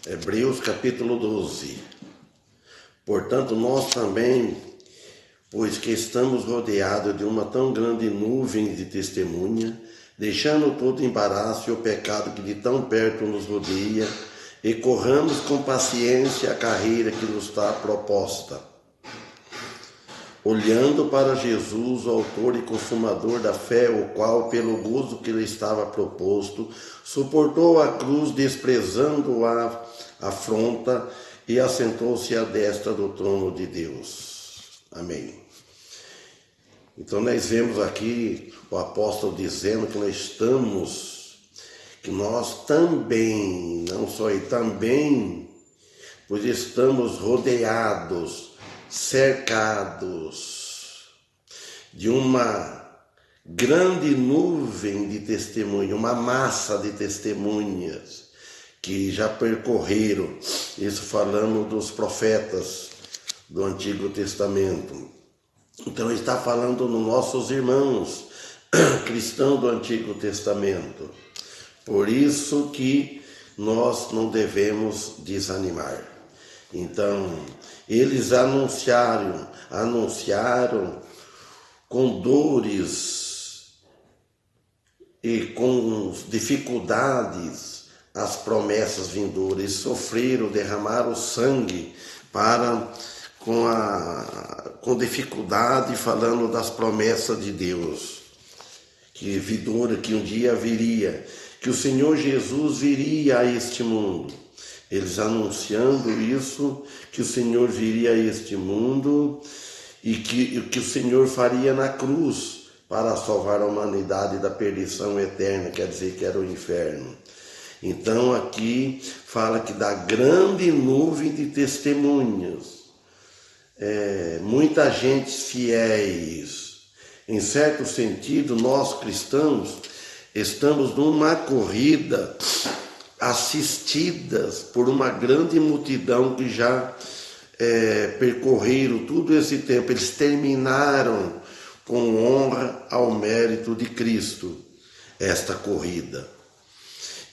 Hebreus capítulo 12. Portanto, nós também, pois que estamos rodeados de uma tão grande nuvem de testemunha, deixando todo embaraço e o pecado que de tão perto nos rodeia, e corramos com paciência a carreira que nos está proposta, olhando para Jesus, o autor e consumador da fé, o qual, pelo gozo que lhe estava proposto, suportou a cruz, desprezando a afronta, e assentou-se à destra do trono de Deus. Amém. Então nós vemos aqui o apóstolo dizendo que nós também, não só ele, também, pois estamos rodeados, cercados de uma grande nuvem de testemunhas, uma massa de testemunhas que já percorreram, isso falando dos profetas do Antigo Testamento. Então ele está falando nos nossos irmãos cristãos do Antigo Testamento. Por isso que nós não devemos desanimar. Então, eles anunciaram com dores e com dificuldades as promessas vindouras, sofreram, derramaram sangue com dificuldade, falando das promessas de Deus, que vindoura, que um dia viria, que o Senhor Jesus viria a este mundo. Eles anunciando isso, que o Senhor viria a este mundo e que o Senhor faria na cruz para salvar a humanidade da perdição eterna, quer dizer que era o inferno. Então aqui fala que da grande nuvem de testemunhas, muita gente fiéis. Em certo sentido, nós cristãos estamos numa corrida assistidas por uma grande multidão que já percorreram todo esse tempo. Eles terminaram com honra ao mérito de Cristo esta corrida.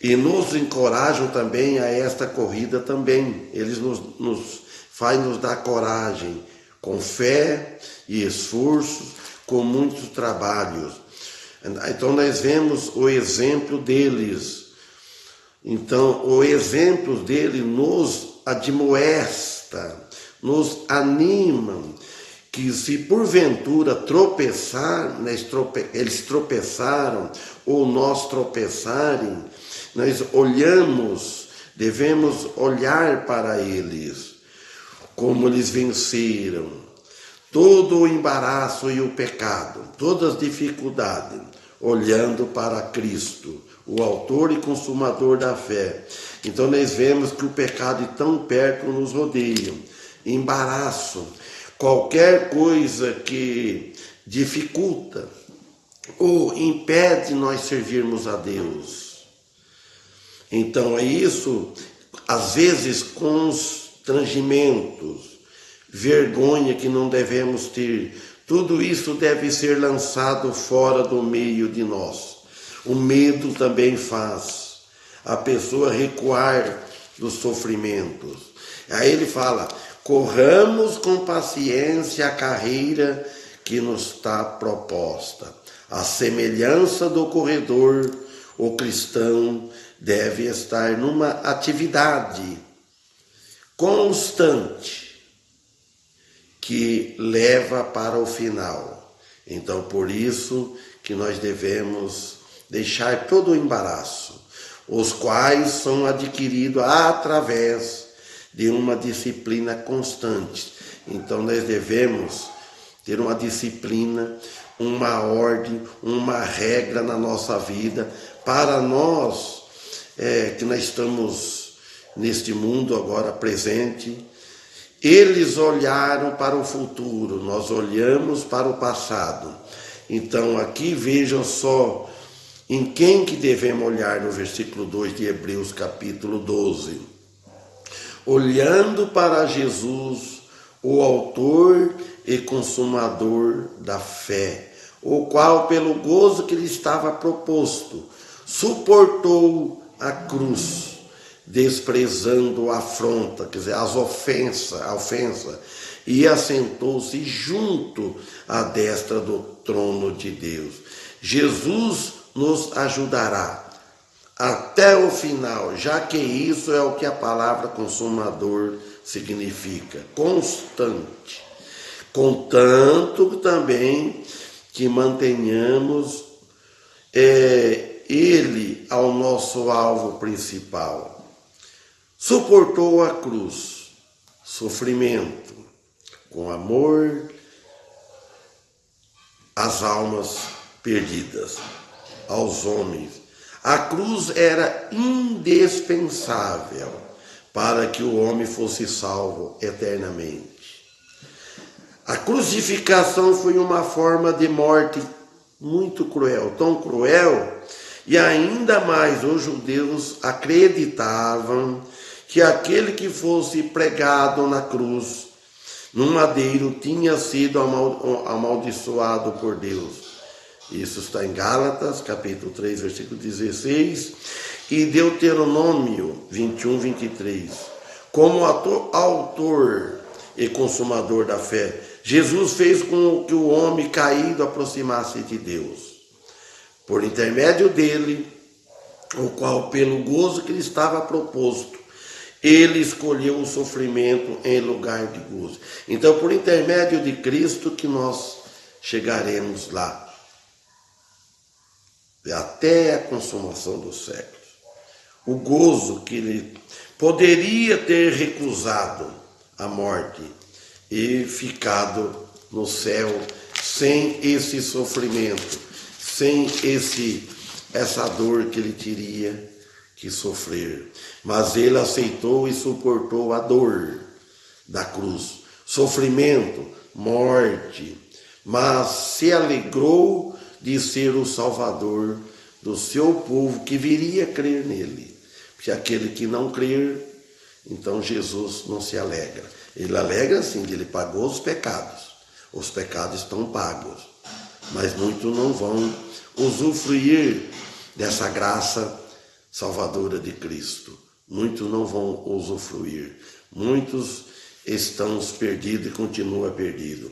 E nos encorajam também a esta corrida também. Eles nos dar coragem, com fé e esforço, com muitos trabalhos. Então nós vemos o exemplo deles. Então o exemplo dele nos admoesta, nos anima, que se porventura tropeçar, eles tropeçaram, ou nós tropeçarem, nós devemos olhar para eles, como eles venceram todo o embaraço e o pecado, todas as dificuldades, olhando para Cristo, o autor e consumador da fé. Então nós vemos que o pecado de tão perto nos rodeia, embaraço, qualquer coisa que dificulta ou impede nós servirmos a Deus. Então é isso, às vezes constrangimentos, vergonha que não devemos ter, tudo isso deve ser lançado fora do meio de nós. O medo também faz a pessoa recuar dos sofrimentos. Aí ele fala, corramos com paciência a carreira que nos está proposta. A semelhança do corredor, o cristão deve estar numa atividade constante que leva para o final. Então, por isso que nós devemos deixar todo o embaraço, os quais são adquiridos através de uma disciplina constante. Então, nós devemos ter uma disciplina, uma ordem, uma regra na nossa vida, para nós que nós estamos neste mundo agora presente. Eles olharam para o futuro, nós olhamos para o passado. Então aqui vejam só em quem que devemos olhar no versículo 2 de Hebreus capítulo 12. Olhando para Jesus, o autor e consumador da fé, o qual pelo gozo que lhe estava proposto, suportou a cruz, desprezando a afronta, quer dizer, a ofensa, e assentou-se junto à destra do trono de Deus. Jesus nos ajudará até o final, já que isso é o que a palavra consumador significa, constante. Contanto também que mantenhamos ele ao nosso alvo principal. Suportou a cruz, sofrimento, com amor às almas perdidas, aos homens. A cruz era indispensável para que o homem fosse salvo eternamente. A crucificação foi uma forma de morte muito cruel, tão cruel, e ainda mais os judeus acreditavam que aquele que fosse pregado na cruz, num madeiro, tinha sido amaldiçoado por Deus. Isso está em Gálatas, capítulo 3, versículo 16, e Deuteronômio 21, 23. Como autor e consumador da fé, Jesus fez com que o homem caído aproximasse de Deus. Por intermédio dele, o qual, pelo gozo que lhe estava proposto, ele escolheu o sofrimento em lugar de gozo. Então, por intermédio de Cristo que nós chegaremos lá, até a consumação dos séculos. O gozo que ele poderia ter recusado a morte e ficado no céu sem esse sofrimento, sem essa dor que ele teria que sofrer. Mas ele aceitou e suportou a dor da cruz, sofrimento, morte, mas se alegrou de ser o Salvador do seu povo que viria crer nele. Porque aquele que não crer, então Jesus não se alegra. Ele alegra sim, ele pagou os pecados. Os pecados estão pagos. Mas muitos não vão usufruir dessa graça salvadora de Cristo. Muitos não vão usufruir. Muitos estão perdidos e continuam perdidos.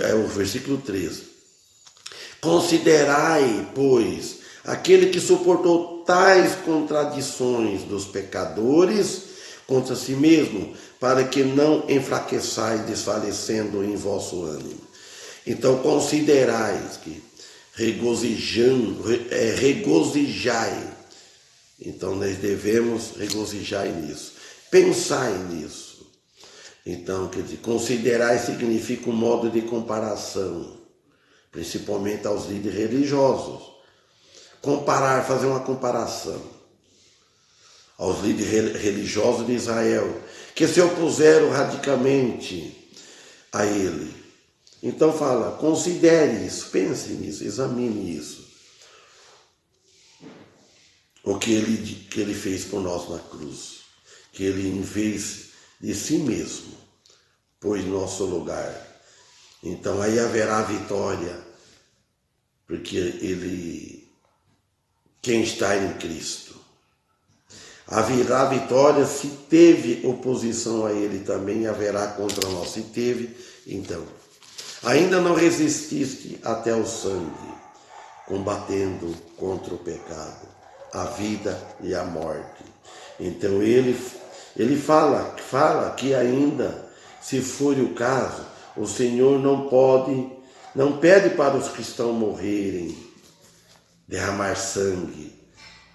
É o versículo 13. Considerai, pois, aquele que suportou tais contradições dos pecadores contra si mesmo, para que não enfraqueçais desfalecendo em vosso ânimo. Então considerais que regozijai. Então nós devemos regozijar nisso. Pensai nisso. Então, quer dizer, considerai significa um modo de comparação, principalmente aos líderes religiosos. Comparar, fazer uma comparação aos líderes religiosos de Israel, que se opuseram radicalmente a ele. Então fala, considere isso, pense nisso, examine isso. O que ele fez por nós na cruz. Que ele, em vez de si mesmo, pôs nosso lugar. Então aí haverá vitória, porque quem está em Cristo. Haverá vitória se teve oposição a ele também, haverá contra nós. Se teve, então. Ainda não resististe até o sangue, combatendo contra o pecado, a vida e a morte. Então ele fala que ainda, se for o caso, o Senhor não pede para os cristãos morrerem, derramar sangue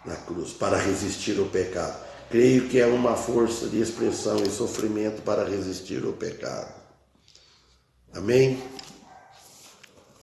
na cruz para resistir ao pecado. Creio que é uma força de expressão e sofrimento para resistir ao pecado. Amém?